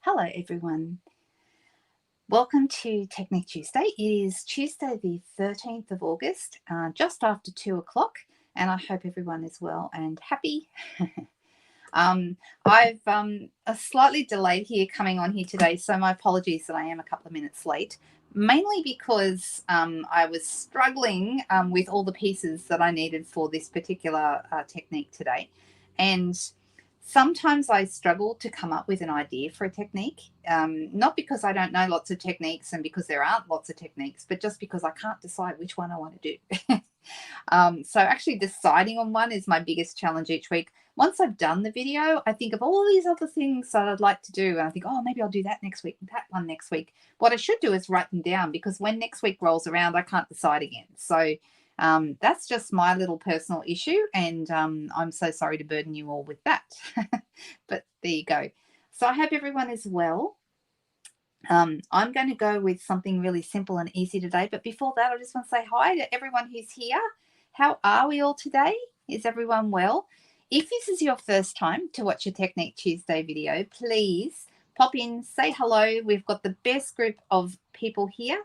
Hello everyone. Welcome to Technique Tuesday. It is Tuesday the 13th of August, just after 2 o'clock, and I hope everyone is well and happy. I've slightly delayed here coming on here today, so my apologies that I am a couple of minutes late, mainly because I was struggling with all the pieces that I needed for this particular technique today. And sometimes I struggle to come up with an idea for a technique, not because I don't know lots of techniques and because there aren't lots of techniques, but just because I can't decide which one I want to do. So actually deciding on one is my biggest challenge each week. Once I've done the video, I think of all these other things that I'd like to do. And I think, oh, maybe I'll do that next week, that one next week. What I should do is write them down, because when next week rolls around, I can't decide again. So that's just my little personal issue. And I'm so sorry to burden you all with that. But there you go. So I hope everyone is well. I'm going to go with something really simple and easy today. But before that, I just want to say hi to everyone who's here. How are we all today? Is everyone well? If this is your first time to watch a Technique Tuesday video, please pop in, say hello. We've got the best group of people here.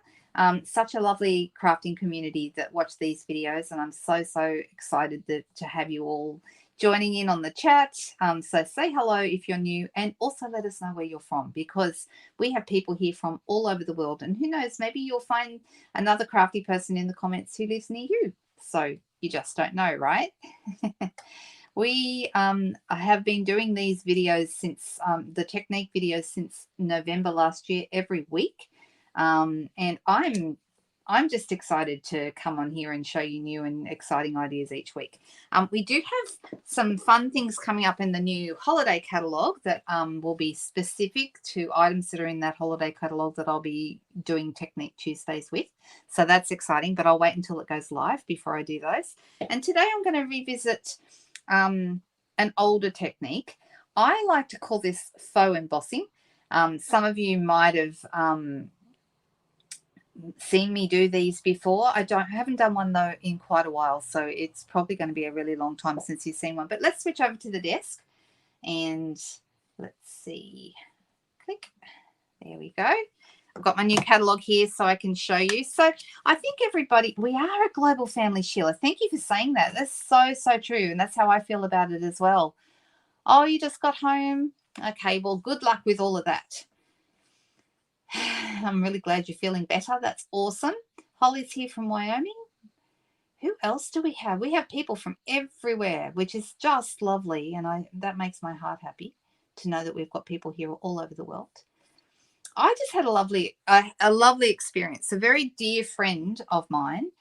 Such a lovely crafting community that watch these videos, and I'm so excited to have you all joining in on the chat. So say hello if you're new, and also let us know where you're from, because we have people here from all over the world, and who knows, maybe you'll find another crafty person in the comments who lives near you. So you just don't know, right? I have been doing these videos since the technique videos since November last year, every week. And I'm just excited to come on here and show you new and exciting ideas each week. We do have some fun things coming up in the new holiday catalogue that will be specific to items that are in that holiday catalogue that I'll be doing Technique Tuesdays with. So that's exciting, but I'll wait until it goes live before I do those. And today I'm going to revisit an older technique. I like to call this faux embossing. Some of you might have seen me do these before. I haven't done one though in quite a while, so it's probably going to be a really long time since you've seen one. But let's switch over to the desk and let's see. Click. There we go. I've got my new catalogue here so I can show you. So I think everybody, we are a global family, Sheila. Thank you for saying that. That's so true. And that's how I feel about it as well. Oh, you just got home? Okay, well, good luck with all of that. I'm really glad you're feeling better. That's awesome. Holly's here from Wyoming. Who else do we have? We have people from everywhere, which is just lovely. And that makes my heart happy to know that we've got people here all over the world. I just had a lovely experience. A very dear friend of mine,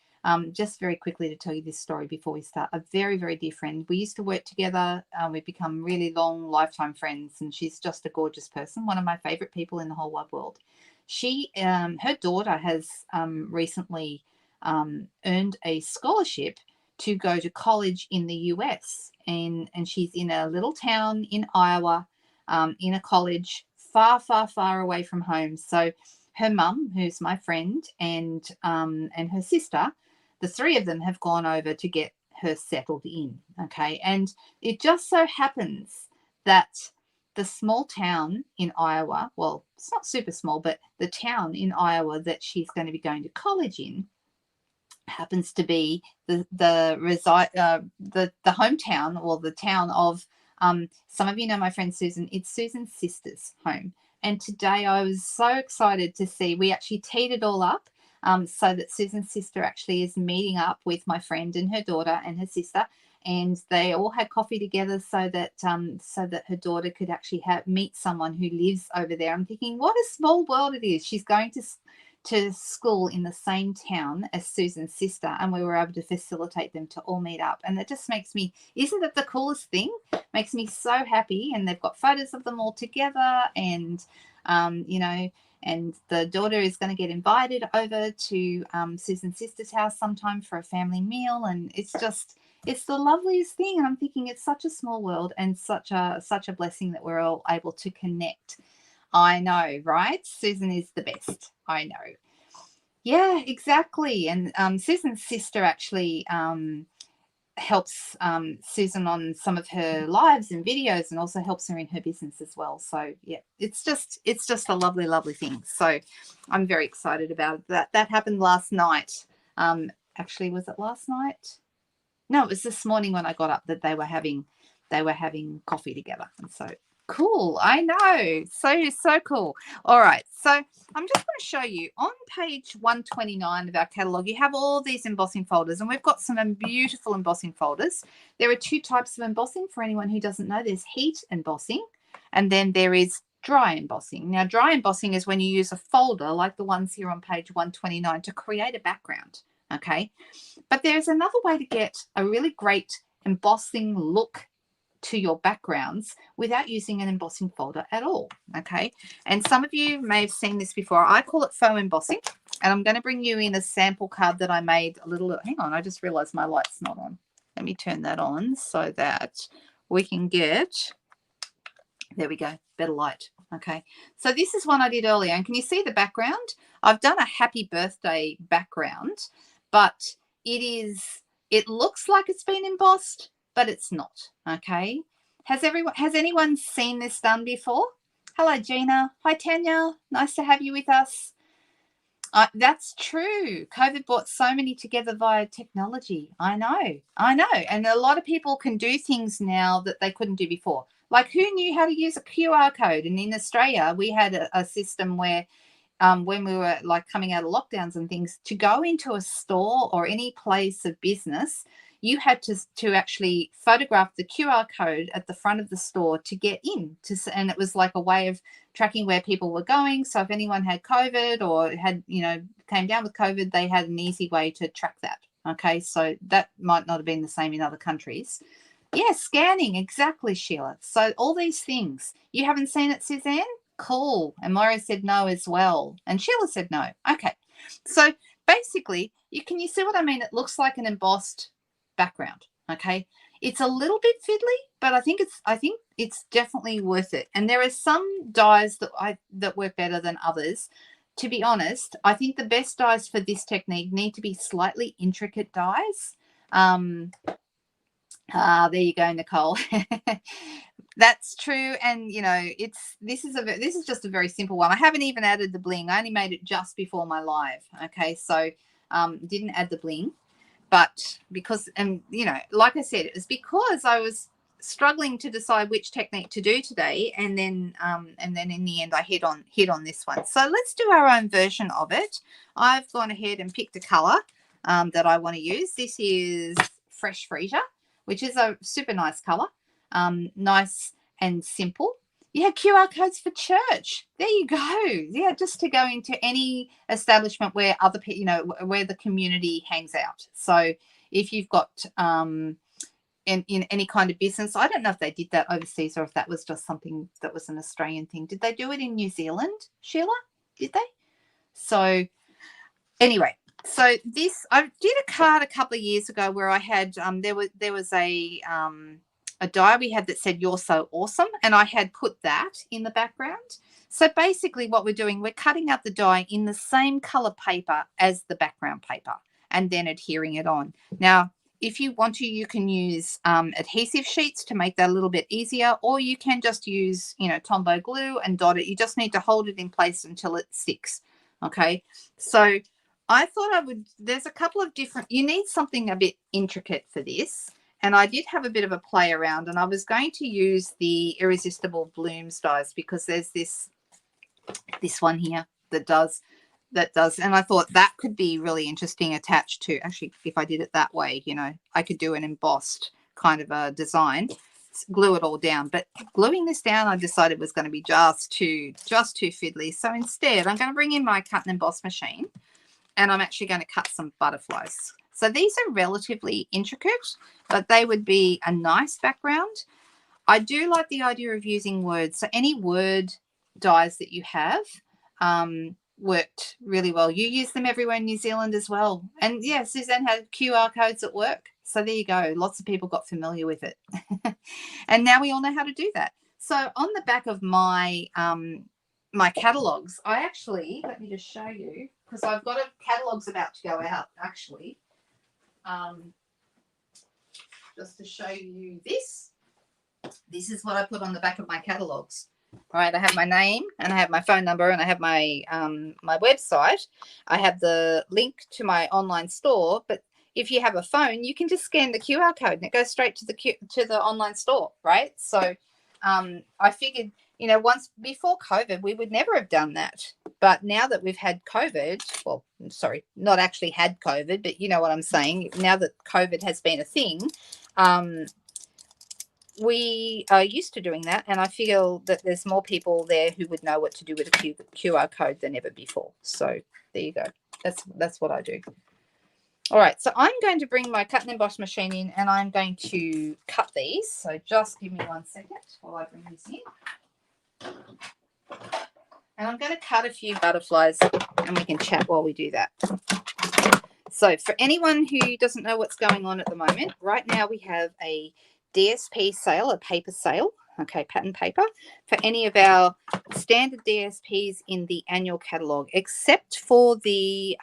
just very quickly to tell you this story before we start, a very dear friend. We used to work together. We've become really long lifetime friends, and she's just a gorgeous person, one of my favorite people in the whole wide world. She, her daughter has recently earned a scholarship to go to college in the US, and she's in a little town in Iowa, in a college far away from home. So her mum, who's my friend, and her sister, the three of them have gone over to get her settled in. Okay, and it just so happens that the small town in Iowa, well, it's not super small, but the town in Iowa that she's going to be going to college in happens to be the hometown, or the town of some of you know my friend Susan. It's Susan's sister's home. And today I was so excited to see, we actually teed it all up so that Susan's sister actually is meeting up with my friend and her daughter and her sister, and they all had coffee together so that her daughter could actually meet someone who lives over there. I'm thinking, what a small world it is. She's going to school in the same town as Susan's sister, and we were able to facilitate them to all meet up. And that just makes me, isn't it the coolest thing? Makes me so happy. And they've got photos of them all together, and you know, and the daughter is going to get invited over to Susan's sister's house sometime for a family meal, and it's the loveliest thing. And I'm thinking, it's such a small world, and such a blessing that we're all able to connect. I know, right? Susan is the best. I know. Yeah, exactly. And Susan's sister actually helps Susan on some of her lives and videos, and also helps her in her business as well. So yeah, it's just a lovely, lovely thing. So I'm very excited about it. That happened last night. Actually, was it last night? No, it was this morning when I got up that they were having coffee together. And so cool. I know. So cool. All right. So I'm just going to show you on page 129 of our catalog, you have all these embossing folders, and we've got some beautiful embossing folders. There are two types of embossing for anyone who doesn't know. There's heat embossing, and then there is dry embossing. Now, dry embossing is when you use a folder like the ones here on page 129 to create a background. Okay. But there's another way to get a really great embossing look to your backgrounds without using an embossing folder at all. Okay. And some of you may have seen this before. I call it faux embossing. And I'm going to bring you in a sample card that I made a little. Hang on. I just realized my light's not on. Let me turn that on so that we can get. There we go. Better light. Okay. So this is one I did earlier. And can you see the background? I've done a happy birthday background, but it looks like it's been embossed, but it's not. Okay. Has anyone seen this done before? Hello, Gina. Hi, Tanya. Nice to have you with us. That's true. COVID brought so many together via technology. I know. And a lot of people can do things now that they couldn't do before. Like, who knew how to use a QR code? And in Australia, we had a system where when we were like coming out of lockdowns and things, to go into a store or any place of business, you had to actually photograph the QR code at the front of the store to get in. And it was like a way of tracking where people were going. So if anyone had COVID or had, came down with COVID, they had an easy way to track that. Okay, so that might not have been the same in other countries. Yeah, scanning, exactly, Sheila. So all these things. You haven't seen it, Suzanne? Cool. And Moira said no as well. And Sheila said no. Okay. So basically, can you see what I mean? It looks like an embossed background. Okay. It's a little bit fiddly, but I think it's definitely worth it. And there are some dyes that work better than others. To be honest, I think the best dyes for this technique need to be slightly intricate dyes. There you go, Nicole. That's true. And this is just a very simple one. I haven't even added the bling. I only made it just before my live. Okay, so didn't add the bling, but because, and like I said, it was because I was struggling to decide which technique to do today, and then in the end I hit on this one. So let's do our own version of it. I've gone ahead and picked a color that I want to use. This is Fresh Freesia, which is a super nice color. Nice and simple. Yeah, QR codes for church. There you go. Yeah, just to go into any establishment where other people, where the community hangs out. So if you've got in any kind of business, I don't know if they did that overseas or if that was just something that was an Australian thing. Did they do it in New Zealand, Sheila? Did they? So anyway, so I did a card a couple of years ago where I had there was a die we had that said "You're so awesome," and I had put that in the background. So basically what we're doing, we're cutting out the die in the same color paper as the background paper and then adhering it on. Now, if you want to, you can use adhesive sheets to make that a little bit easier, or you can just use, Tombow glue and dot it. You just need to hold it in place until it sticks. Okay. So I thought there's a couple of different, you need something a bit intricate for this. And I did have a bit of a play around, and I was going to use the Irresistible Blooms dies because there's this one here that does, and I thought that could be really interesting attached to, actually, if I did it that way, I could do an embossed kind of a design, glue it all down. But gluing this down, I decided was going to be just too fiddly. So instead, I'm going to bring in my cut and emboss machine, and I'm actually going to cut some butterflies. So these are relatively intricate, but they would be a nice background. I do like the idea of using words. So any word dies that you have worked really well. You use them everywhere in New Zealand as well. And yeah, Suzanne had QR codes at work. So there you go. Lots of people got familiar with it. And now we all know how to do that. So on the back of my my catalogs, I actually, let me just show you, because I've got catalogs about to go out actually. just to show you this. This is what I put on the back of my catalogs. All right, I have my name and I have my phone number and I have my my website. I have the link to my online store, but if you have a phone, you can just scan the QR code and it goes straight to the online store, right? So I figured, you know, once before COVID, we would never have done that. But now that we've had COVID, well, sorry, not actually had COVID, but you know what I'm saying. Now that COVID has been a thing, we are used to doing that, and I feel that there's more people there who would know what to do with a QR code than ever before. So there you go. That's what I do. All right, so I'm going to bring my cut and emboss machine in, and I'm going to cut these. So just give me 1 second while I bring this in. And I'm going to cut a few butterflies, and we can chat while we do that. So for anyone who doesn't know what's going on at the moment, right now we have a DSP sale, a paper sale, okay, pattern paper, for any of our standard DSPs in the annual catalogue, except for the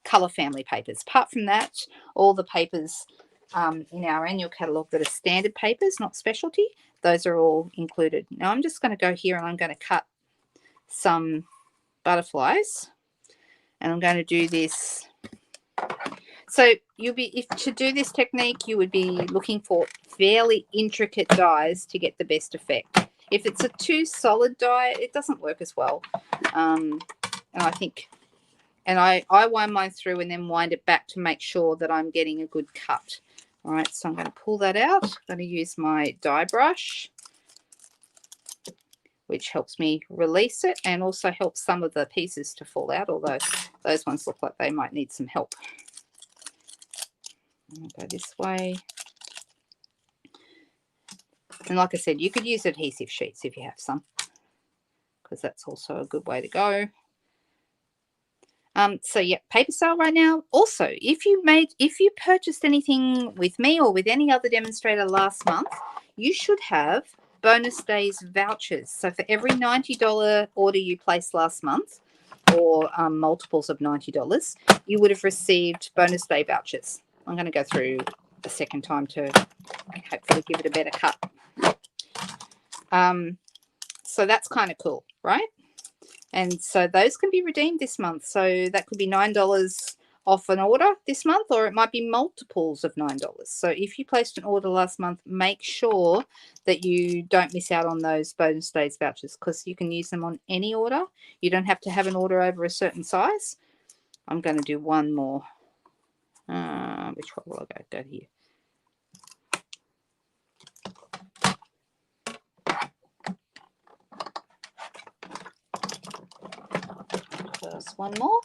colour family papers. Apart from that, all the papers in our annual catalogue that are standard papers, not specialty, those are all included. Now I'm just going to go here and I'm going to cut some butterflies, and I'm going to do this. So you'll be, if to do this technique, you would be looking for fairly intricate dies to get the best effect. If it's a too solid die, it doesn't work as well. And I think, and I wind mine through and then wind it back to make sure that I'm getting a good cut. All right, so I'm going to pull that out. I'm going to use my die brush, which helps me release it and also helps some of the pieces to fall out, although those ones look like they might need some help. I'll go this way. And like I said, you could use adhesive sheets if you have some, because that's also a good way to go. So yeah, paper sale right now. Also, if you purchased anything with me or with any other demonstrator last month, you should have bonus days vouchers. So for every $90 order you placed last month, or multiples of $90, you would have received bonus day vouchers. I'm going to go through a second time to hopefully give it a better cut. So that's kind of cool, right? And so those can be redeemed this month. So that could be $9 off an order this month, or it might be multiples of $9. So if you placed an order last month, make sure that you don't miss out on those bonus days vouchers, because you can use them on any order. You don't have to have an order over a certain size. I'm going to do one more. Which one will I go? Go here. Just one more.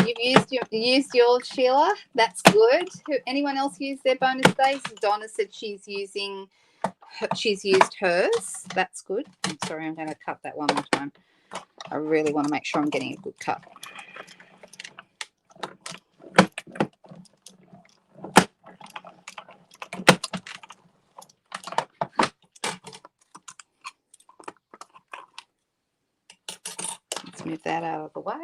You've used yours, Sheila. That's good. Anyone else use their bonus days? Donna said she's used hers. That's good. I'm sorry, I'm going to cut that one more time. I really want to make sure I'm getting a good cut. Let's move that out of the way.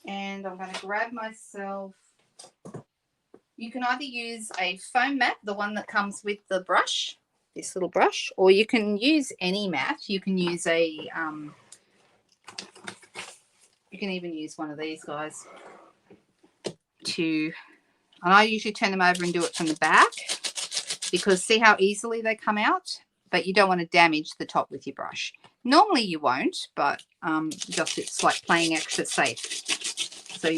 And I'm going to grab myself, you can either use a foam mat, the one that comes with the brush, this little brush, or you can use any mat. You can use a, you can even use one of these guys to, and I usually turn them over and do it from the back, because see how easily they come out, but you don't want to damage the top with your brush. Normally you won't, but just it's like playing extra safe. So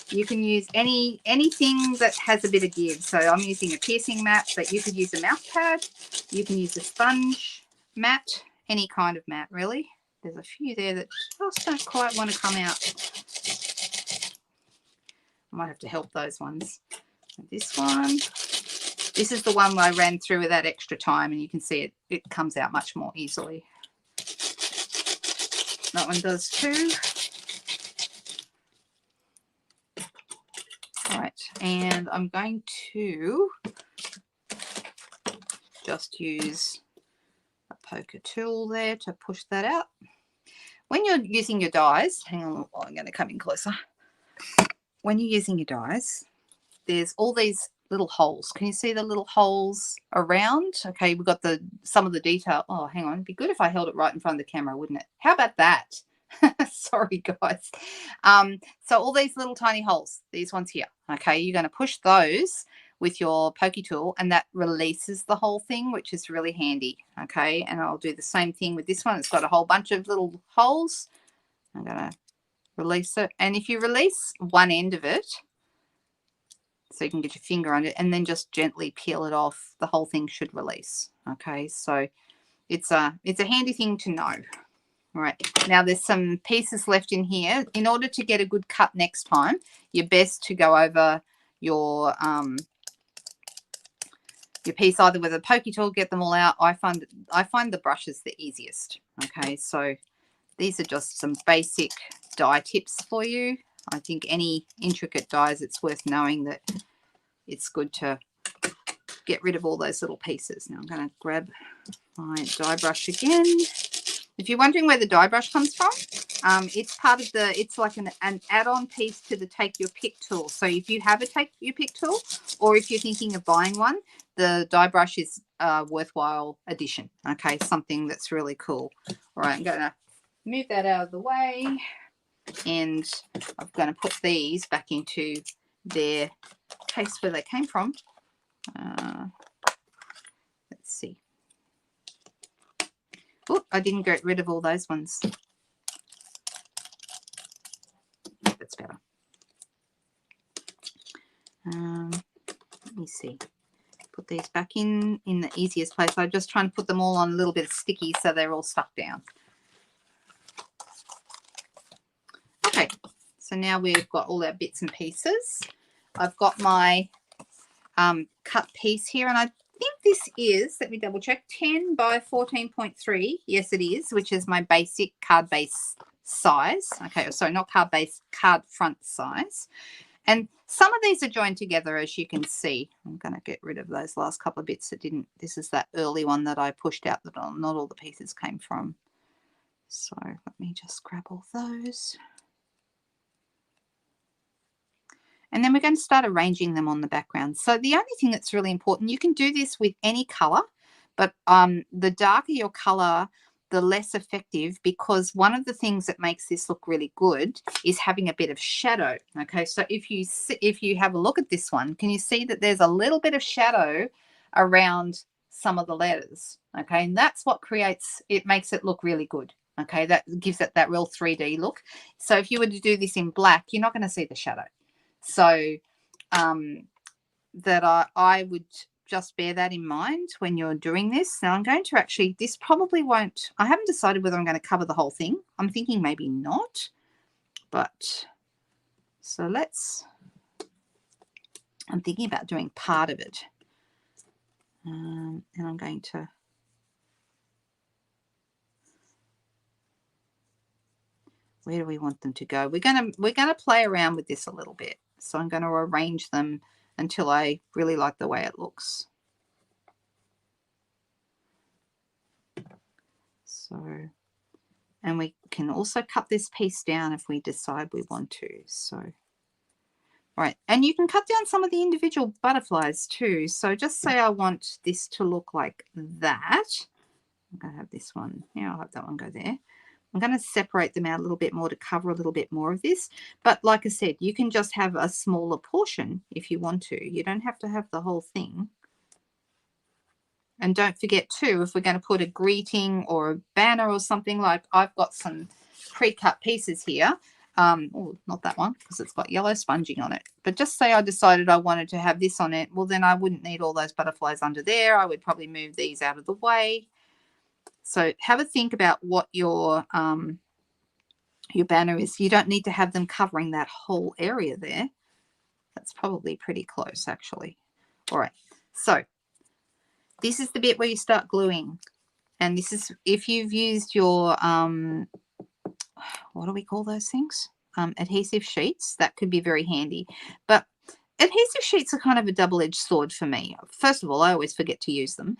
you can use anything that has a bit of give. So I'm using a piercing mat, but you could use a mouth pad. You can use a sponge mat, any kind of mat really. There's a few there that just don't quite want to come out. I might have to help those ones. This one. This is the one where I ran through with that extra time, and you can see it comes out much more easily. That one does too. Right, and I'm going to just use a poker tool there to push that out. When you're using your dies, hang on, I'm going to come in closer. when you're using your dies, there's all these little holes. Can you see the little holes around? Okay, we've got some of the detail. Oh, hang on. It'd be good if I held it right in front of the camera, wouldn't it? How about that? Sorry, guys. So all these little tiny holes, these ones here, okay, you're going to push those with your pokey tool, and that releases the whole thing, which is really handy. Okay, and I'll do the same thing with this one. It's got a whole bunch of little holes. I'm going to release it, and if you release one end of it, so you can get your finger on it, and then just gently peel it off, the whole thing should release. Okay, so it's a handy thing to know. All right, now there's some pieces left in here. In order to get a good cut next time, you're best to go over your piece either with a pokey tool, get them all out. I find the brushes the easiest. Okay, so these are just some basic die tips for you. I think any intricate dies, it's worth knowing that it's good to get rid of all those little pieces. Now I'm going to grab my die brush again. If you're wondering where the die brush comes from, it's part of it's like an add-on piece to the Take Your Pick tool. So if you have a Take Your Pick tool, or if you're thinking of buying one, the die brush is a worthwhile addition. Okay, something that's really cool. All right, I'm going to move that out of the way, and I'm going to put these back into their case where they came from. Let's see. Oh, I didn't get rid of all those ones. That's better. Let me see. Put these back in the easiest place. I'm just trying to put them all on a little bit of sticky so they're all stuck down. Okay, so now we've got all our bits and pieces. I've got my cut piece here, and I think this is, let me double check, 10 by 14.3. Yes, it is, which is my basic card base size. Okay, sorry, not card base, card front size. And some of these are joined together, as you can see. I'm going to get rid of those last couple of bits that didn't. This is that early one that I pushed out that not all the pieces came from. So let me just grab all those. And then we're going to start arranging them on the background. So the only thing that's really important, you can do this with any color, but the darker your color, the less effective, because one of the things that makes this look really good is having a bit of shadow. Okay, so if you have a look at this one, can you see that there's a little bit of shadow around some of the letters? Okay, and that's what makes it look really good. Okay, that gives it that real 3D look. So if you were to do this in black, you're not going to see the shadow. So that I would just bear that in mind when you're doing this. Now I'm going to actually, this probably won't, I haven't decided whether I'm going to cover the whole thing. I'm thinking maybe not, but so I'm thinking about doing part of it. And I'm going to, where do we want them to go? We're going to play around with this a little bit. So I'm going to arrange them until I really like the way it looks. So, and we can also cut this piece down if we decide we want to. So, all right, and you can cut down some of the individual butterflies too. So just say I want this to look like that. I'm going to have this one here. I'll have that one go there. I'm going to separate them out a little bit more to cover a little bit more of this. But like I said, you can just have a smaller portion if you want to. You don't have to have the whole thing. And don't forget too, if we're going to put a greeting or a banner or something, like I've got some pre-cut pieces here. Oh, not that one because it's got yellow sponging on it. But just say I decided I wanted to have this on it. Well, then I wouldn't need all those butterflies under there. I would probably move these out of the way. So have a think about what your banner is. You don't need to have them covering that whole area there. That's probably pretty close, actually. All right. So this is the bit where you start gluing. And this is if you've used your, what do we call those things? Adhesive sheets. That could be very handy. But adhesive sheets are kind of a double-edged sword for me. First of all, I always forget to use them.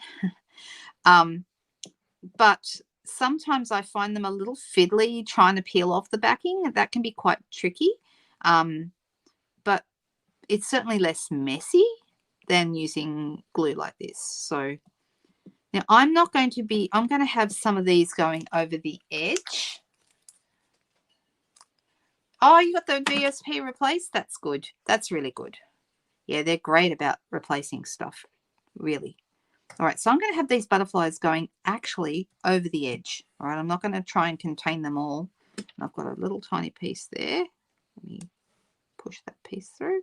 But sometimes I find them a little fiddly trying to peel off the backing. That can be quite tricky. it's certainly less messy than using glue like this. So now I'm going to have some of these going over the edge. Oh, you got the VSP replaced? That's good. That's really good. Yeah, they're great about replacing stuff, really. All right, so I'm going to have these butterflies going actually over the edge. All right, I'm not going to try and contain them all. I've got a little tiny piece there. Let me push that piece through.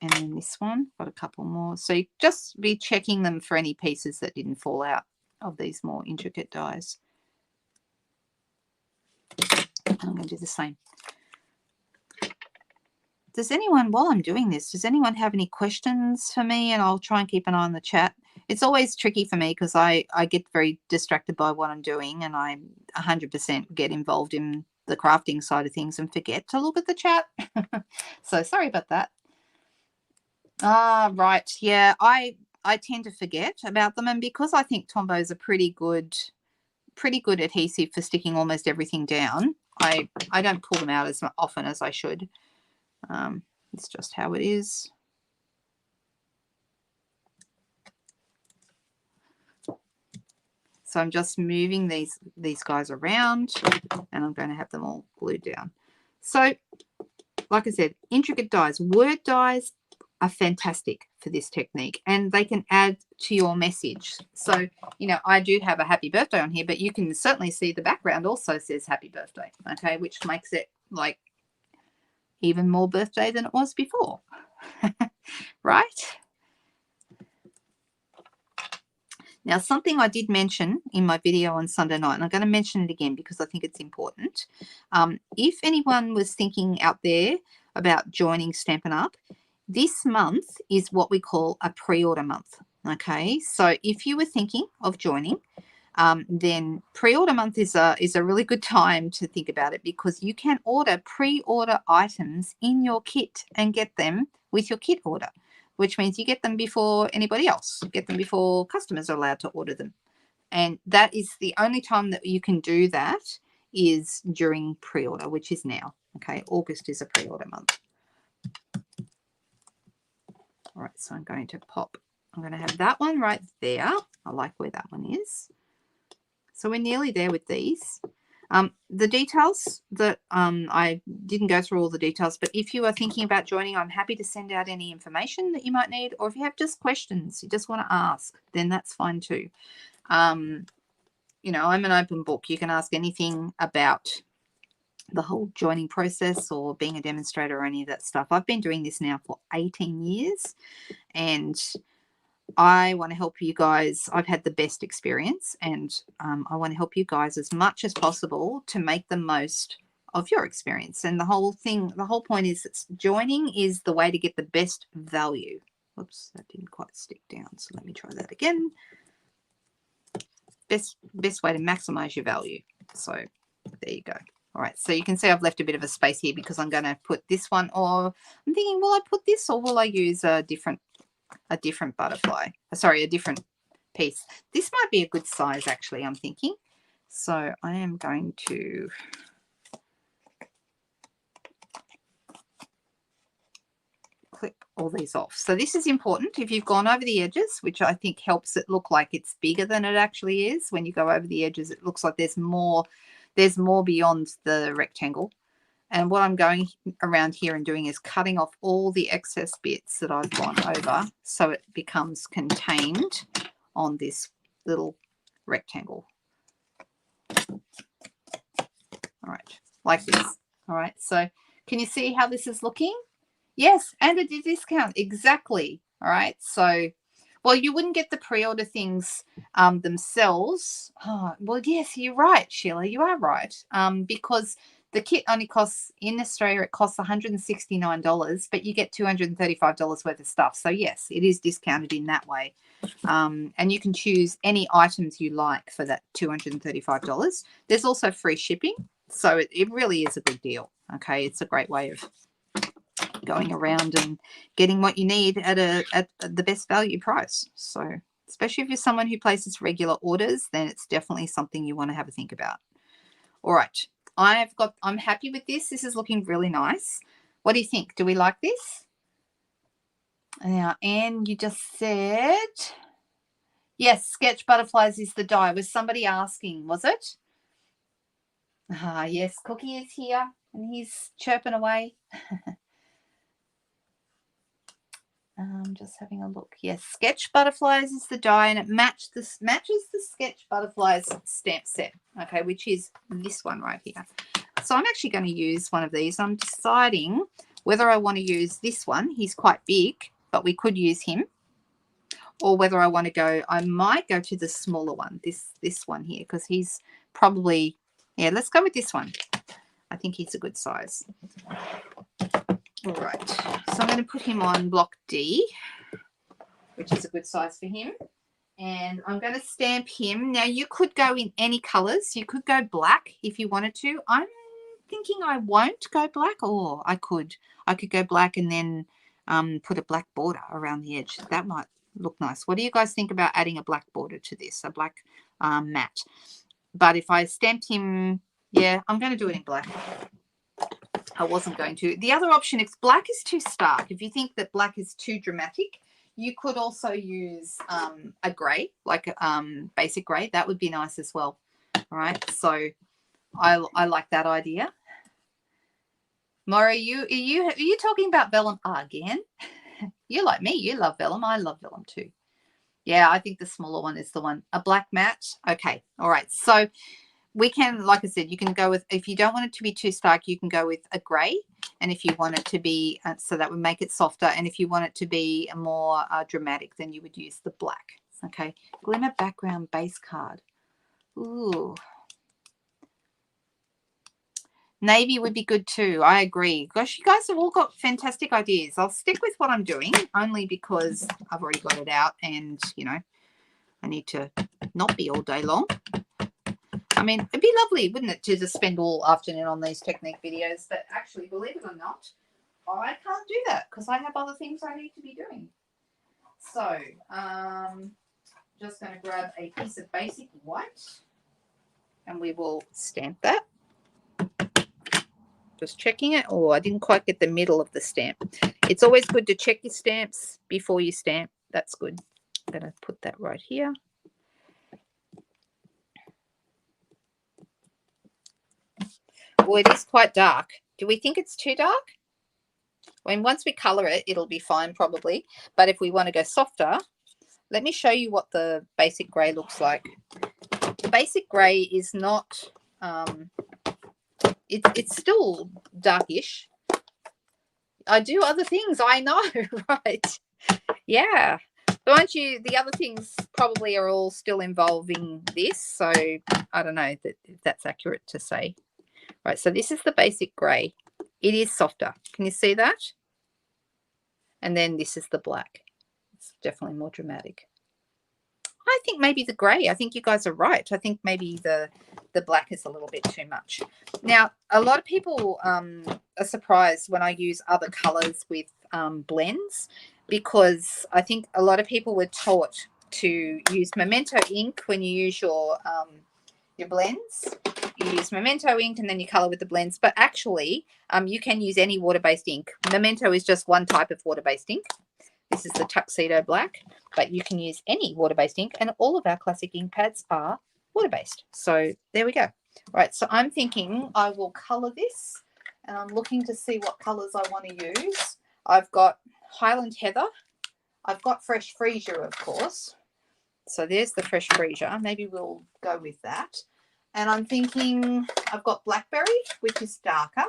And then this one, got a couple more. So you just be checking them for any pieces that didn't fall out of these more intricate dies. And I'm going to do the same. Does anyone, while I'm doing this, does anyone have any questions for me? And I'll try and keep an eye on the chat. It's always tricky for me because I get very distracted by what I'm doing, and I 100% get involved in the crafting side of things and forget to look at the chat. So sorry about that. Right. Yeah, I tend to forget about them, and because I think Tombow is a pretty good adhesive for sticking almost everything down, I don't pull them out as often as I should. It's just how it is. So I'm just moving these guys around, and I'm going to have them all glued down. So like I said, intricate dies, word dies are fantastic for this technique, and they can add to your message. So, you know, I do have a happy birthday on here, but you can certainly see the background also says happy birthday, okay, which makes it like even more birthday than it was before. Right? Now, something I did mention in my video on Sunday night, and I'm going to mention it again because I think it's important. If anyone was thinking out there about joining Stampin' Up, this month is what we call a pre-order month. Okay, so if you were thinking of joining, then pre-order month is a really good time to think about it, because you can order pre-order items in your kit and get them with your kit order, which means you get them before anybody else, get them before customers are allowed to order them. And that is the only time that you can do that, is during pre-order, which is now. Okay, August is a pre-order month. All right, so I'm going to have that one right there. I like where that one is. So we're nearly there with these. The details that I didn't go through all the details, but if you are thinking about joining, I'm happy to send out any information that you might need, or if you have just questions you just want to ask, then that's fine too. You know, I'm an open book. You can ask anything about the whole joining process or being a demonstrator or any of that stuff. I've been doing this now for 18 years, and I want to help you guys. I've had the best experience, and I want to help you guys as much as possible to make the most of your experience. And the whole point is that joining is the way to get the best value. Whoops, that didn't quite stick down. So let me try that again. Best way to maximize your value. So there you go. All right, so you can see I've left a bit of a space here because I'm going to put this one, or I'm thinking, will I put this, or will I use a different butterfly? Sorry, a different piece. This might be a good size, actually, I'm thinking. So I am going to clip all these off. So this is important. If you've gone over the edges, which I think helps it look like it's bigger than it actually is, when you go over the edges, it looks like there's more beyond the rectangle. And what I'm going around here and doing is cutting off all the excess bits that I've gone over, so it becomes contained on this little rectangle. All right, like this. All right, so can you see how this is looking? Yes, and at a discount, exactly. All right, so, well, you wouldn't get the pre-order things themselves. Oh, well, yes, you're right, Sheila, you are right, because the kit only costs, in Australia, it costs $169, but you get $235 worth of stuff. So, yes, it is discounted in that way. And you can choose any items you like for that $235. There's also free shipping. So, it really is a good deal. Okay, it's a great way of going around and getting what you need at the best value price. So, especially if you're someone who places regular orders, then it's definitely something you want to have a think about. All right. I'm happy with this. This is looking really nice. What do you think? Do we like this? Now, Anne, you just said, yes, sketch butterflies is the die. Was somebody asking, was it? Ah, yes, Cookie is here and he's chirping away. I'm just having a look. Yes, sketch butterflies is the die, and it matches the sketch butterflies stamp set, okay, which is this one right here. So I'm actually going to use one of these. I'm deciding whether I want to use this one. He's quite big, but we could use him, or whether I want to go, I might go to the smaller one, this one here, because he's probably, yeah, let's go with this one. I think he's a good size. All right, so I'm going to put him on block D, which is a good size for him. And I'm going to stamp him. Now, you could go in any colors. You could go black if you wanted to. I'm thinking I won't go black, or I could go black and then put a black border around the edge. That might look nice. What do you guys think about adding a black border to this, a black matte? But if I stamped him, yeah, I'm going to do it in black. I wasn't going to. The other option, if black is too stark, if you think that black is too dramatic, you could also use a grey, like basic grey. That would be nice as well. All right, so I like that idea. Maura, are you talking about vellum again? You like me. You love vellum. I love vellum too. Yeah, I think the smaller one is the one. A black matte. Okay. All right. So we can, like I said, you can go with, if you don't want it to be too stark, you can go with a grey. And if you want it to be, so that would make it softer. And if you want it to be more dramatic, then you would use the black. Okay. Glimmer background base card. Ooh. Navy would be good too. I agree. Gosh, you guys have all got fantastic ideas. I'll stick with what I'm doing only because I've already got it out and, you know, I need to not be all day long. I mean, it'd be lovely, wouldn't it, to just spend all afternoon on these technique videos. But actually, believe it or not, I can't do that because I have other things I need to be doing. So, just going to grab a piece of basic white and we will stamp that. Just checking it. Oh, I didn't quite get the middle of the stamp. It's always good to check your stamps before you stamp. That's good. I'm going to put that right here. Well, it is quite dark. Do we think it's too dark? I mean, once we color it, it'll be fine probably. But if we want to go softer, let me show you what the basic grey looks like. The basic grey is not, it's still darkish. I do other things, I know, right? Yeah. But aren't you, the other things probably are all still involving this. So I don't know if that's accurate to say. Right, so this is the basic grey. It is softer. Can you see that? And then this is the black. It's definitely more dramatic. I think maybe the grey. I think you guys are right. I think maybe the black is a little bit too much. Now, a lot of people are surprised when I use other colours with blends, because I think a lot of people were taught to use Memento ink when you use your blends. You use Memento ink and then you color with the blends. But actually, you can use any water-based ink. Memento is just one type of water-based ink. This is the Tuxedo Black, but you can use any water-based ink, and all of our classic ink pads are water-based. So there we go. All right, so I'm thinking I will color this, and I'm looking to see what colors I want to use. I've got Highland Heather. I've got Fresh Freesia, of course. So there's the Fresh Freesia. Maybe we'll go with that. And I'm thinking I've got Blackberry, which is darker,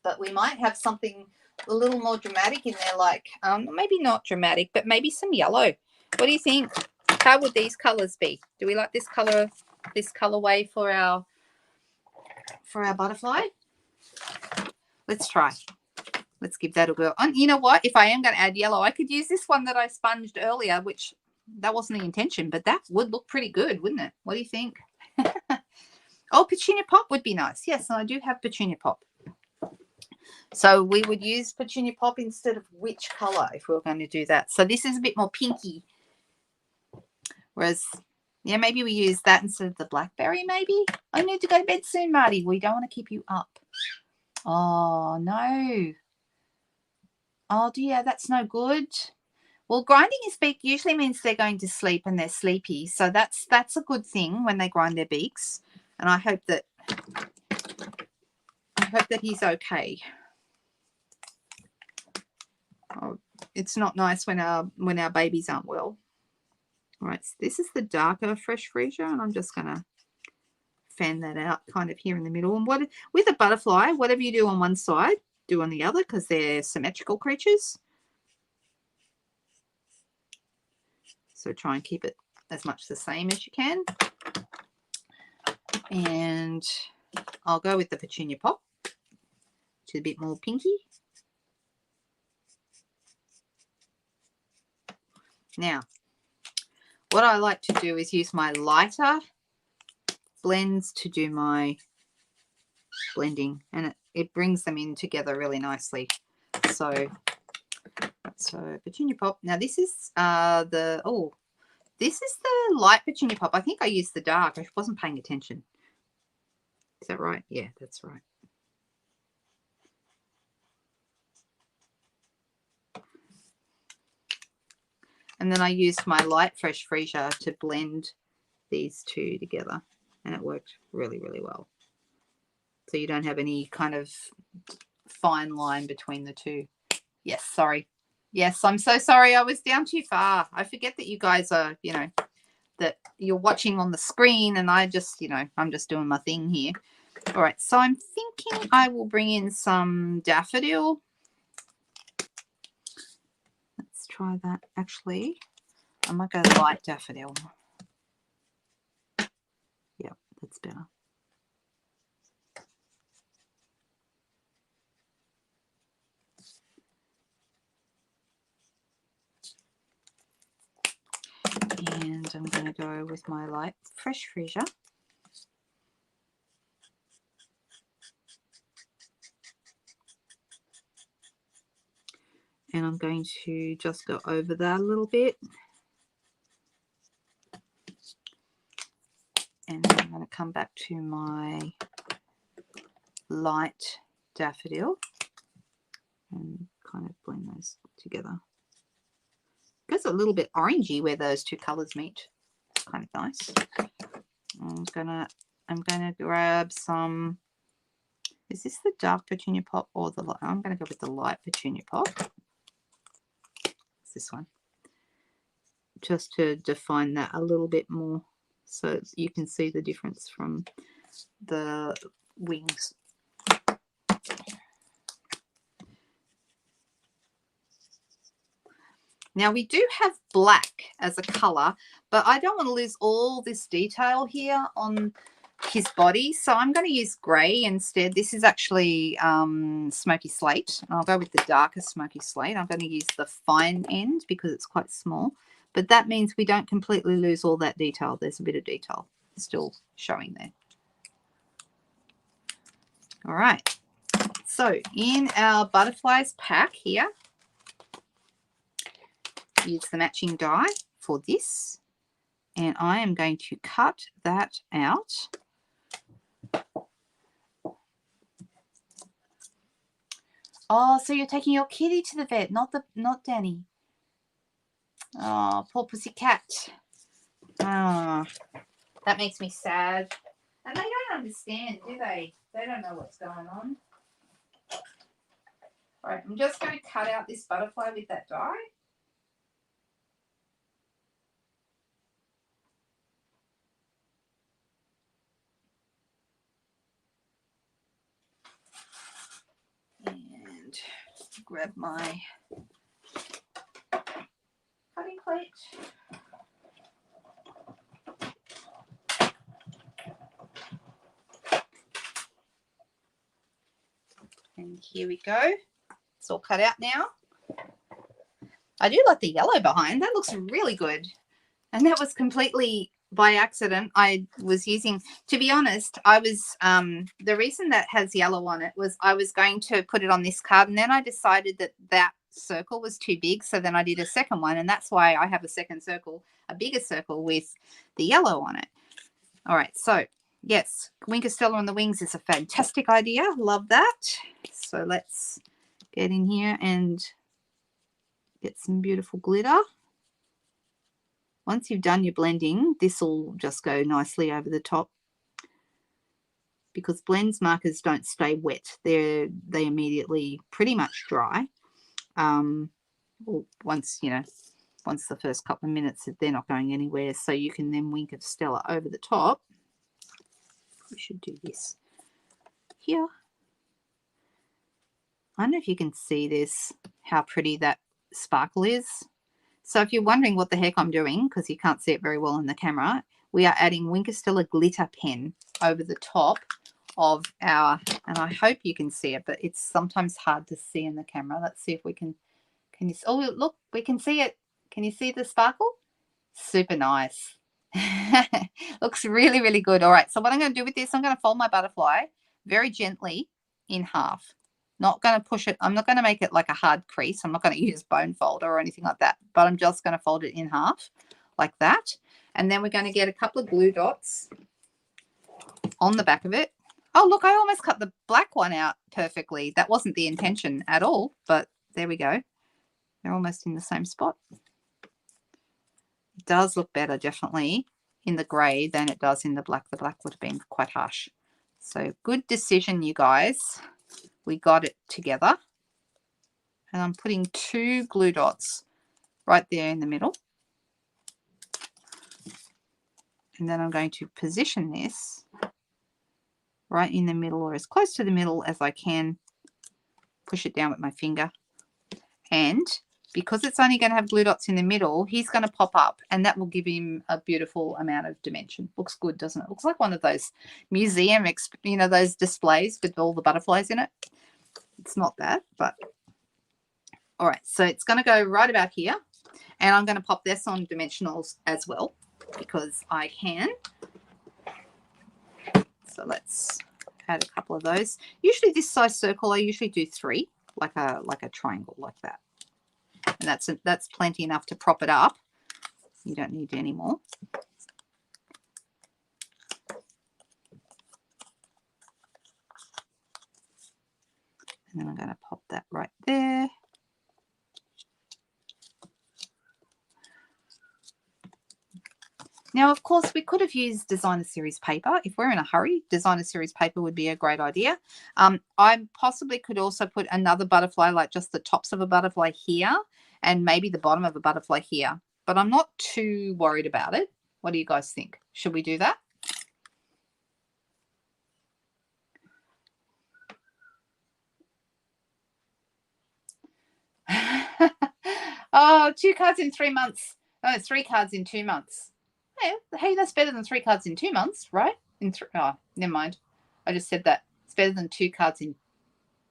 but we might have something a little more dramatic in there, like maybe not dramatic, but maybe some yellow. What do you think? How would these colors be? Do we like this color, this colorway for our butterfly? Let's try. Let's give that a go. And you know what? If I am going to add yellow, I could use this one that I sponged earlier, which that wasn't the intention, but that would look pretty good, wouldn't it? What do you think? Oh, Petunia Pop would be nice. Yes, and I do have Petunia Pop. So we would use Petunia Pop instead of which color if we were going to do that. So this is a bit more pinky, whereas Yeah, maybe we use that instead of the blackberry, maybe. I need to go to bed soon, Marty. We don't want to keep you up. Oh, no. Oh, dear, that's no good. Well, grinding his beak usually means they're going to sleep and they're sleepy. So that's a good thing when they grind their beaks. And I hope that he's okay. Oh, it's not nice when our babies aren't well. All right, so this is the darker fresh freesia, and I'm just going to fan that out kind of here in the middle. And with a butterfly, whatever you do on one side, do on the other, because they're symmetrical creatures. So try and keep it as much the same as you can. And I'll go with the petunia pop, which is a bit more pinky. Now, what I like to do is use my lighter blends to do my blending, and it brings them in together really nicely. So petunia pop. Now this is this is the light petunia pop. I think I used the dark. I wasn't paying attention. Is that right? Yeah, that's right. And then I used my light fresh freesia to blend these two together, and it worked really, really well. So you don't have any kind of fine line between the two. Yes, sorry. Yes, I'm so sorry. I was down too far. I forget that you guys are, that you're watching on the screen, and I just, I'm just doing my thing here. All right, so I'm thinking I will bring in some daffodil. Let's try that. Actually, I might go light daffodil. Yep, that's better. And I'm going to go with my light fresh freesia. And I'm going to just go over that a little bit. And then I'm going to come back to my light daffodil and kind of blend those together. It goes a little bit orangey where those two colors meet. It's kind of nice. I'm gonna grab some. Is this the dark petunia pop or the light? I'm gonna go with the light petunia pop. It's this one. Just to define that a little bit more, so you can see the difference from the wings. Now we do have black as a color, but I don't want to lose all this detail here on his body, so I'm going to use grey instead. This is actually smoky slate. I'll go with the darker smoky slate. I'm going to use the fine end because it's quite small, but that means we don't completely lose all that detail. There's a bit of detail still showing there. All right, so in our butterflies pack here, use the matching die for this, and I am going to cut that out. Oh, so you're taking your kitty to the vet, not Danny. Oh, poor pussycat. Oh, that makes me sad. And they don't understand, do they? They don't know what's going on. All right, I'm just going to cut out this butterfly with that die. And grab my cutting plate. And here we go. It's all cut out now. I do like the yellow behind. That looks really good. And that was completely by accident. I was using, to be honest, I was, the reason that has yellow on it was I was going to put it on this card, and then I decided that circle was too big, so then I did a second one, and that's why I have a second circle, a bigger circle with the yellow on it. All right, so yes, Wink of Stella on the wings is a fantastic idea. Love that. So let's get in here and get some beautiful glitter. Once you've done your blending, this will just go nicely over the top, because blends markers don't stay wet. They immediately pretty much dry. Well, once the first couple of minutes, they're not going anywhere. So you can then Wink of Stella over the top. We should do this here. I don't know if you can see this, how pretty that sparkle is. So if you're wondering what the heck I'm doing, because you can't see it very well in the camera, we are adding Wink of Stella glitter pen over the top of our, and I hope you can see it, but it's sometimes hard to see in the camera. Let's see if we can you, oh look, we can see it. Can you see the sparkle? Super nice. Looks really, really good. All right, so what I'm going to do with this, I'm going to fold my butterfly very gently in half. Not going to push it. I'm not going to make it like a hard crease. I'm not going to use bone folder or anything like that, but I'm just going to fold it in half like that. And then we're going to get a couple of glue dots on the back of it. Oh, look, I almost cut the black one out perfectly. That wasn't the intention at all, but there we go. They're almost in the same spot. It does look better, definitely, in the grey than it does in the black. The black would have been quite harsh. So good decision, you guys. We got it together. And I'm putting 2 glue dots right there in the middle. And then I'm going to position this right in the middle, or as close to the middle as I can. Push it down with my finger. And because it's only going to have glue dots in the middle, he's going to pop up, and that will give him a beautiful amount of dimension. Looks good, doesn't it? Looks like one of those museum, those displays with all the butterflies in it. It's not that, but all right. So it's going to go right about here, and I'm going to pop this on dimensionals as well because I can. So let's add a couple of those. Usually this size circle, I usually do 3, like a triangle like that. And that's plenty enough to prop it up. You don't need any more. And then I'm going to pop that right there. Now, of course, we could have used designer series paper. If we're in a hurry, designer series paper would be a great idea. I possibly could also put another butterfly, like just the tops of a butterfly here and maybe the bottom of a butterfly here. But I'm not too worried about it. What do you guys think? Should we do that? Oh, 2 cards in 3 months. No, 3 cards in 2 months. Hey, that's better than 3 cards in 2 months, right? Oh, never mind. I just said that. It's better than 2 cards in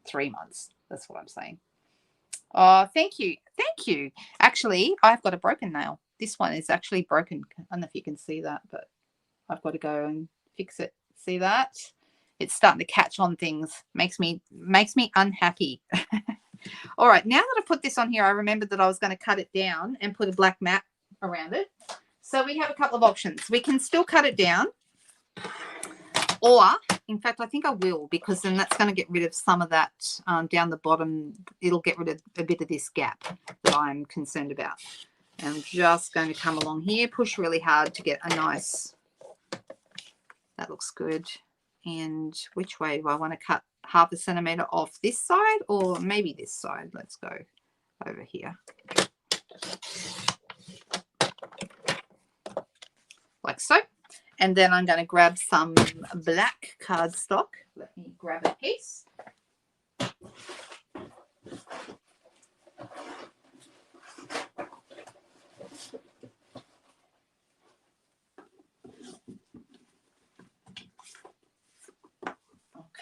3 months. That's what I'm saying. Oh, thank you. Thank you. Actually, I've got a broken nail. This one is actually broken. I don't know if you can see that, but I've got to go and fix it. See that? It's starting to catch on things. Makes me unhappy. All right, now that I put this on here, I remembered that I was going to cut it down and put a black mat around it. So we have a couple of options. We can still cut it down, or in fact, I think I will, because then that's going to get rid of some of that down the bottom. It'll get rid of a bit of this gap that I'm concerned about. And I'm just going to come along here, push really hard to get a nice, that looks good. And which way do I want to cut? 1/2 centimetre off this side, or maybe this side. Let's go over here. Like so. And then I'm going to grab some black cardstock. Let me grab a piece.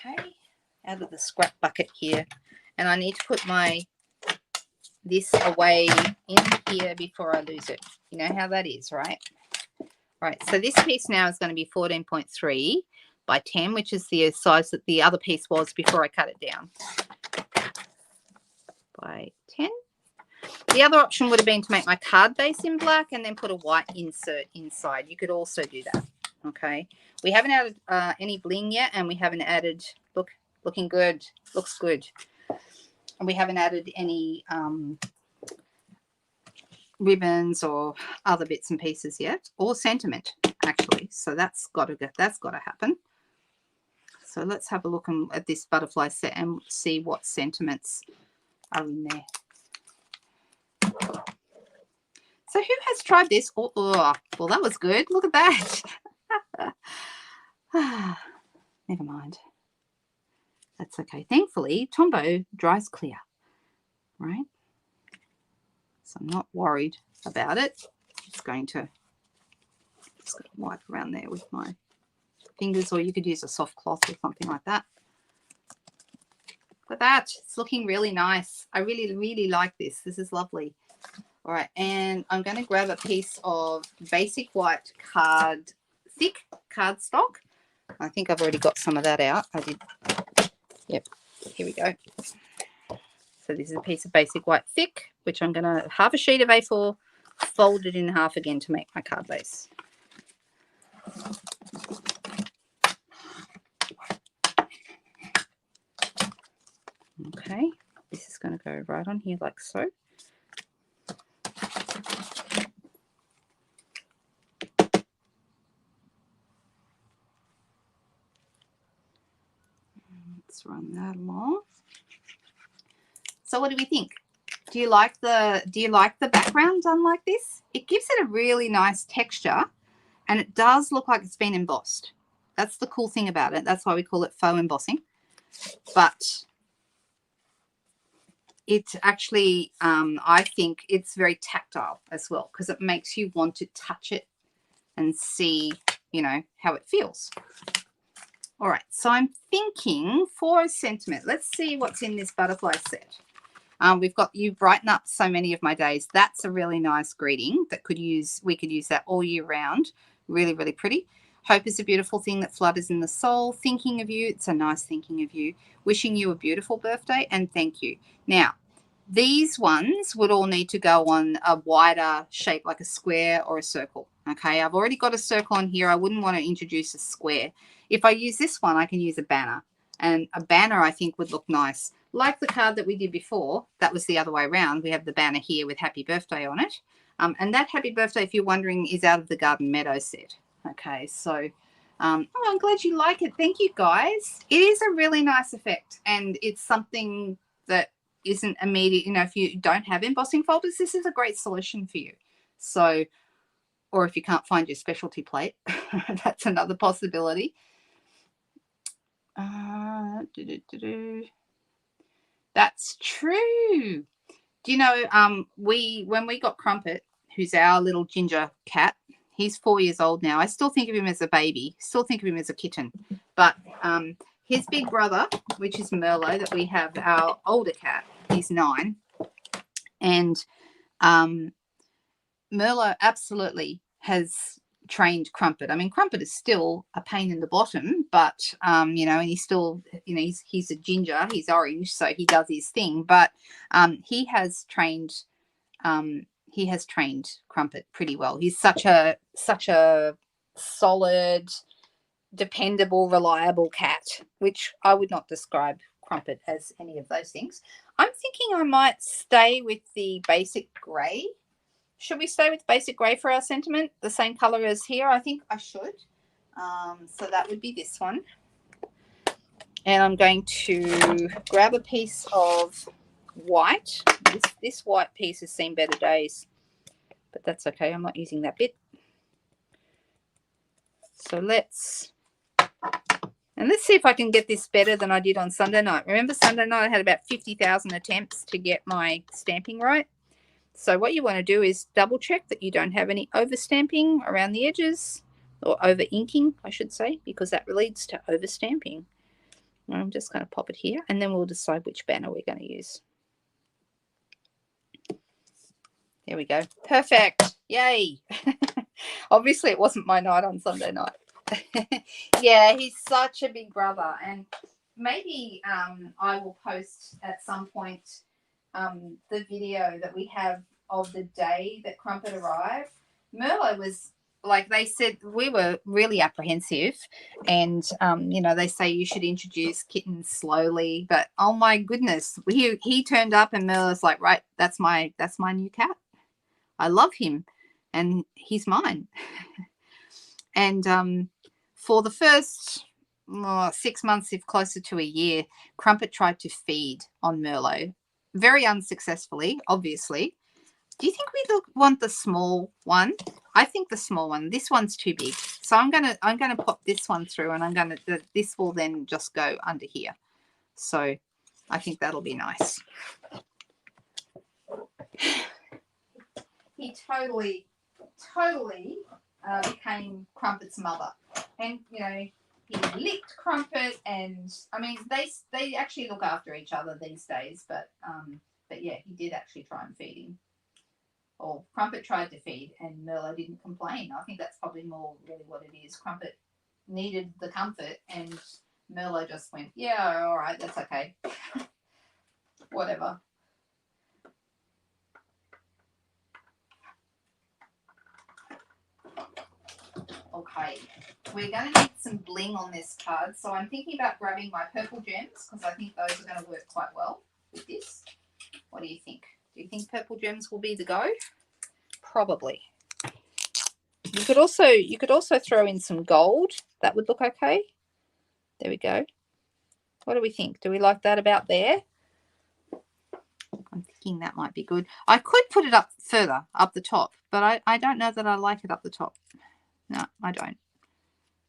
Okay, out of the scrap bucket here. And I need to put this away in here before I lose it. You know how that is, right? Right, so this piece now is going to be 14.3 by 10, which is the size that the other piece was before I cut it down. By 10. The other option would have been to make my card base in black and then put a white insert inside. You could also do that. Okay. We haven't added any bling yet, and we haven't added, looking good. Looks good. And we haven't added any ribbons or other bits and pieces yet, or sentiment actually. So that's got to happen. So let's have a look at this butterfly set and see what sentiments are in there. So who has tried this? Oh, well, that was good. Look at that. Never mind. That's okay. Thankfully, Tombow dries clear, right? So I'm not worried about it. Just going to wipe around there with my fingers, or you could use a soft cloth or something like that. Look at that. It's looking really nice. I really, really like this. This is lovely. All right, and I'm going to grab a piece of basic white thick cardstock. I think I've already got some of that out. I did. Yep, here we go. So this is a piece of basic white thick, which I'm going to half a sheet of A4, fold it in half again to make my card base. Okay, this is going to go right on here like so. Let's run that along. So what do we think? Do you like the background done like this? It gives it a really nice texture, and it does look like it's been embossed. That's the cool thing about it. That's why we call it faux embossing. But it's actually, I think it's very tactile as well, because it makes you want to touch it and see, you know, how it feels. All right, so I'm thinking for a sentiment, let's see what's in this butterfly set. We've got "You brighten up so many of my days." That's a really nice greeting that we could use that all year round. Really, really pretty. "Hope is a beautiful thing that flutters in the soul. Thinking of you." It's a nice thinking of you. "Wishing you a beautiful birthday," and "Thank you." Now, these ones would all need to go on a wider shape, like a square or a circle. Okay, I've already got a circle on here. I wouldn't want to introduce a square. If I use this one, I can use a banner. And a banner, I think, would look nice. Like the card that we did before, that was the other way around. We have the banner here with "Happy Birthday" on it. And that "Happy Birthday," if you're wondering, is out of the Garden Meadow set. Okay, so, oh, I'm glad you like it. Thank you, guys. It is a really nice effect, and it's something that isn't immediate. You know, if you don't have embossing folders, this is a great solution for you. So, or if you can't find your specialty plate, that's another possibility. That's true. Do you know, when we got Crumpet, who's our little ginger cat, he's 4 years old now. I still think of him as a baby, still think of him as a kitten. But his big brother, which is Merlot, that we have, our older cat, he's 9. And Merlot absolutely has trained Crumpet. I mean, Crumpet is still a pain in the bottom, but you know, and he's still, you know, he's a ginger, he's orange, so he does his thing. But he has trained Crumpet pretty well. He's such a solid, dependable, reliable cat, which I would not describe Crumpet as any of those things. I'm thinking I might stay with the basic grey. Should we stay with basic grey for our sentiment? The same colour as here? I think I should. So that would be this one. And I'm going to grab a piece of white. This white piece has seen better days, but that's okay. I'm not using that bit. So let's see if I can get this better than I did on Sunday night. Remember Sunday night I had about 50,000 attempts to get my stamping right. So what you want to do is double check that you don't have any overstamping around the edges, or over inking, I should say, because that leads to overstamping. I'm just going to pop it here, and then we'll decide which banner we're going to use. There we go. Perfect. Yay. Obviously, it wasn't my night on Sunday night. Yeah, he's such a big brother, and maybe I will post at some point the video that we have of the day that Crumpet arrived, Merlot was like, they said, we were really apprehensive, and you know, they say you should introduce kittens slowly, but oh my goodness, he turned up and Merlot's like, right, that's my new cat. I love him and he's mine. And for the first 6 months, if closer to a year, Crumpet tried to feed on Merlot, very unsuccessfully, obviously. Do you think we want the small one? I think the small one. This one's too big, so I'm gonna pop this one through, and this will then just go under here. So I think that'll be nice. He totally became Crumpet's mother, and you know, he licked Crumpet, and I mean, they actually look after each other these days. But yeah, he did actually try and feed him. Or Crumpet tried to feed, and Merlot didn't complain. I think that's probably more really what it is. Crumpet needed the comfort, and Merlot just went, yeah, all right, that's okay. Whatever. Okay, we're going to need some bling on this card, so I'm thinking about grabbing my purple gems because I think those are going to work quite well with this. What do you think? Do you think purple gems will be the go? Probably. You could also throw in some gold. That would look okay. There we go. What do we think? Do we like that about there? I'm thinking that might be good. I could put it up further, up the top, but I don't know that I like it up the top. No, I don't.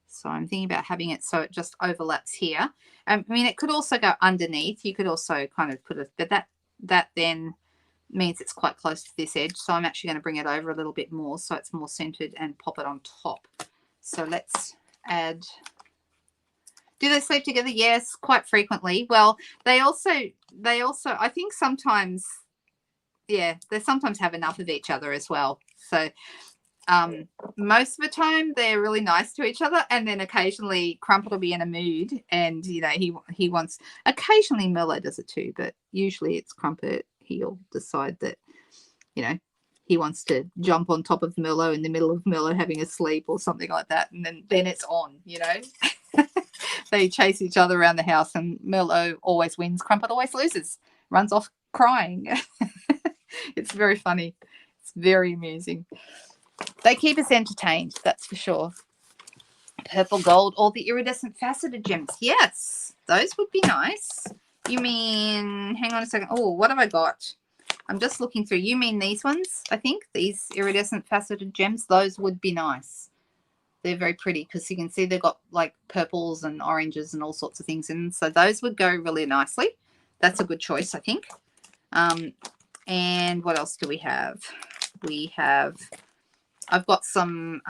So I'm thinking about having it so it just overlaps here. I mean, it could also go underneath. You could also kind of put it, but that then means it's quite close to this edge. So I'm actually going to bring it over a little bit more so it's more centered and pop it on top. So let's add. Do they sleep together? Yes, quite frequently. Well, they also I think sometimes, yeah, they sometimes have enough of each other as well. So most of the time they're really nice to each other, and then occasionally Crumpet will be in a mood, and you know, he wants, occasionally Merlot does it too, but usually it's Crumpet. He'll decide that, you know, he wants to jump on top of Merlot in the middle of Merlot having a sleep or something like that, and then it's on, you know. They chase each other around the house, and Merlot always wins, Crumpet always loses, runs off crying. It's very funny. It's very amusing. They keep us entertained, that's for sure. Purple gold, or the iridescent faceted gems. Yes, those would be nice. You mean, hang on a second. Oh, what have I got? I'm just looking through. You mean these ones, I think? These iridescent faceted gems? Those would be nice. They're very pretty because you can see they've got like purples and oranges and all sorts of things in. So those would go really nicely. That's a good choice, I think. And what else do we have? I've got some,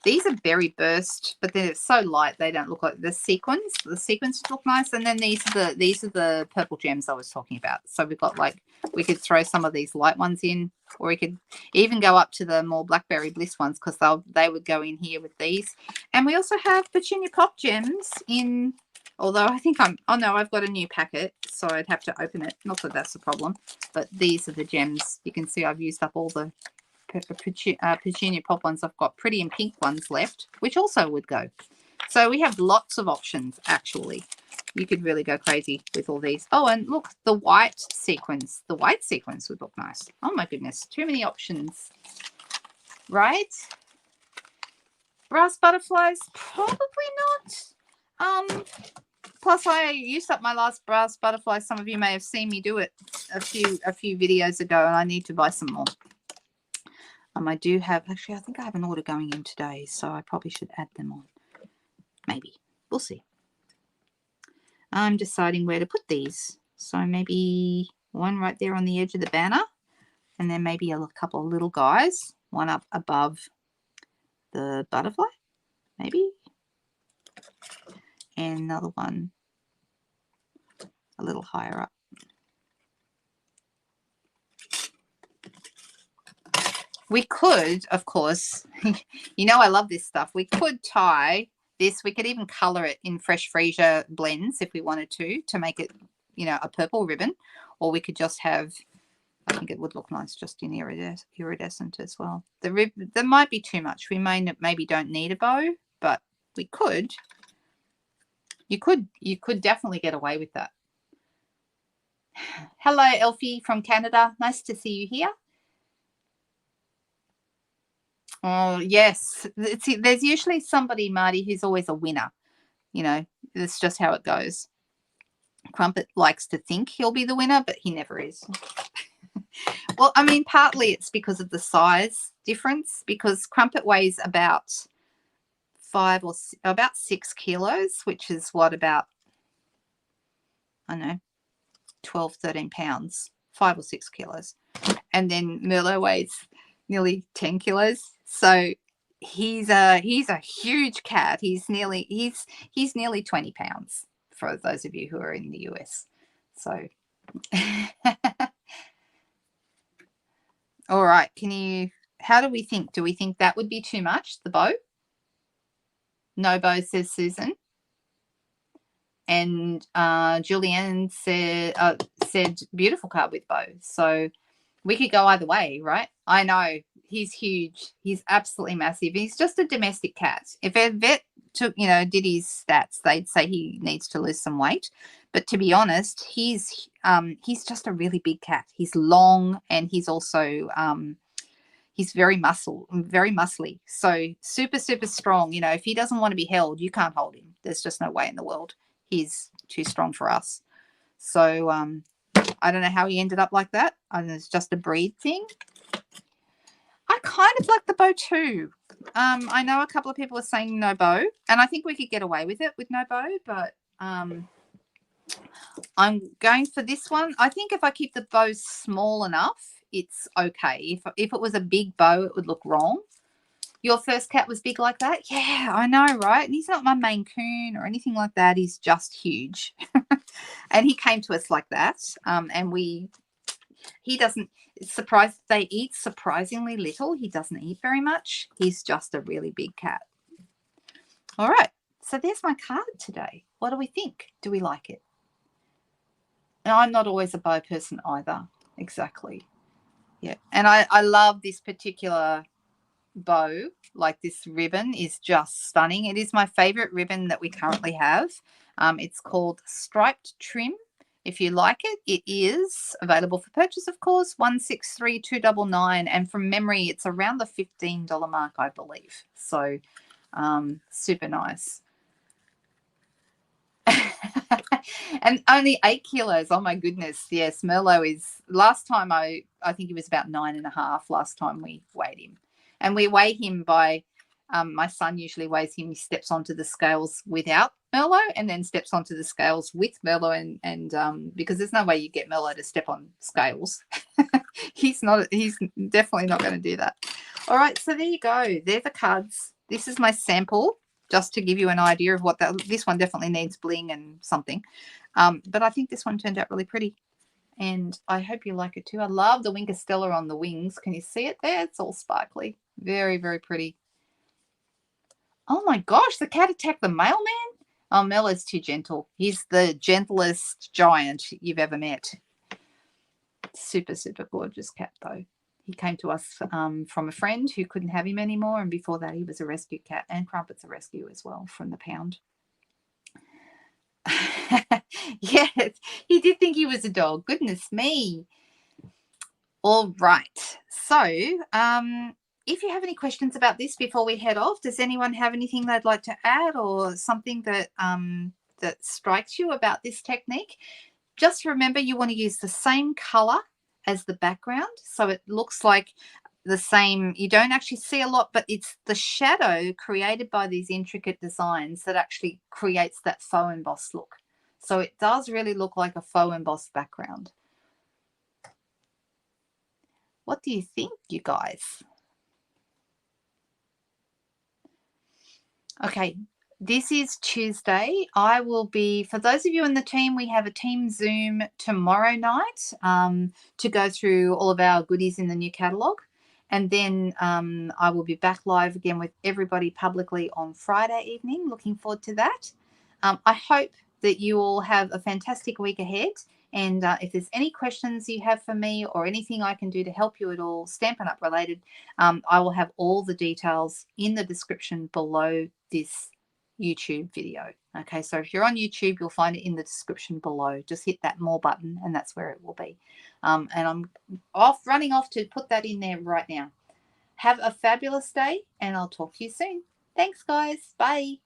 these are berry burst, but they're so light they don't look like the sequins. The sequins look nice, and then these are the purple gems I was talking about. So we've got, like, we could throw some of these light ones in, or we could even go up to the more blackberry bliss ones because they would go in here with these. And we also have petunia pop gems in. Although I think oh no, I've got a new packet, so I'd have to open it. Not that that's a problem, but these are the gems. You can see I've used up all the petunia pop ones. I've got pretty and pink ones left, which also would go. So we have lots of options, actually. You could really go crazy with all these. Oh, and look, the white sequins. The white sequins would look nice. Oh my goodness, too many options, right? Brass butterflies, probably not. Plus I used up my last brass butterfly. Some of you may have seen me do it a few videos ago, and I need to buy some more. I do have, actually, I think I have an order going in today, so I probably should add them on. Maybe. We'll see. I'm deciding where to put these. So maybe one right there on the edge of the banner, and then maybe a couple of little guys, one up above the butterfly, maybe. And another one a little higher up. We could, of course, you know I love this stuff. We could tie this. We could even color it in Fresh Freesia blends if we wanted to make it, you know, a purple ribbon. or we could just have, I think it would look nice just in iridescent as well. There might be too much. We maybe don't need a bow, but we could. You could definitely get away with that. Hello, Elfie from Canada. Nice to see you here. Oh, yes. There's usually somebody, Marty, who's always a winner. You know, that's just how it goes. Crumpet likes to think he'll be the winner, but he never is. Well, I mean, partly it's because of the size difference, because Crumpet weighs about 6 kilos, which is what, about, I don't know, 12, 13 pounds, 5 or 6 kilos. And then Merlot weighs nearly 10 kilos. So he's a huge cat. He's nearly 20 pounds for those of you who are in the US. So all right, how do we think? Do we think that would be too much, the bow? No bow, says Susan. And Julianne said beautiful card with bow. So we could go either way, right? I know. He's huge. He's absolutely massive. He's just a domestic cat. If a vet did his stats, they'd say he needs to lose some weight. But to be honest, he's just a really big cat. He's long, and he's also he's very muscly. So super, super strong. You know, if he doesn't want to be held, you can't hold him. There's just no way in the world. He's too strong for us. So I don't know how he ended up like that. It's just a breed thing. I kind of like the bow too. I know a couple of people are saying no bow, and I think we could get away with it with no bow, but I'm going for this one. I think if I keep the bow small enough, it's okay. If it was a big bow, it would look wrong. Your first cat was big like that? Yeah, I know, right? And he's not my Maine Coon or anything like that. He's just huge. And he came to us like that. And they eat surprisingly little. He doesn't eat very much. He's just a really big cat. All right. So there's my card today. What do we think? Do we like it? And I'm not always a bow person either. Exactly. Yeah. And I love this particular bow. Like, this ribbon is just stunning. It is my favorite ribbon that we currently have. It's called Striped Trim. If you like it, it is available for purchase, of course. 163,299, and from memory, it's around the $15 mark, I believe. So super nice. And only 8 kilos. Oh my goodness. Yes, Merlot is, last time I think he was about 9.5 last time we weighed him. And we weigh him by, my son usually weighs him. He steps onto the scales without Merlot and then steps onto the scales with Merlot, and because there's no way you get Merlot to step on scales. He's definitely not going to do that. All right, so there you go. They're the cards. This is my sample, just to give you an idea of what this one definitely needs bling and something. But I think this one turned out really pretty. And I hope you like it too. I love the Winker Stella on the wings. Can you see it there? It's all sparkly. Very, very pretty. Oh my gosh, the cat attacked the mailman? Oh, Mel is too gentle. He's the gentlest giant you've ever met. Super, super gorgeous cat though. He came to us from a friend who couldn't have him anymore. And before that, he was a rescue cat. And Crumpet's a rescue as well from the pound. Yes, he did think he was a dog. Goodness me. All right. So if you have any questions about this before we head off, does anyone have anything they'd like to add, or something that that strikes you about this technique? Just remember, you want to use the same color as the background, so it looks like the same. You don't actually see a lot, but it's the shadow created by these intricate designs that actually creates that faux embossed look. So it does really look like a faux embossed background. What do you think, you guys? Okay, this is Tuesday. I will be, for those of you in the team, we have a team Zoom tomorrow night to go through all of our goodies in the new catalogue. And then I will be back live again with everybody publicly on Friday evening. Looking forward to that. I hope that you all have a fantastic week ahead. And if there's any questions you have for me or anything I can do to help you at all, Stampin' Up related, I will have all the details in the description below this YouTube video. Okay, so if you're on YouTube, you'll find it in the description below. Just hit that more button and that's where it will be. And I'm running off to put that in there right now. Have a fabulous day and I'll talk to you soon. Thanks, guys. Bye.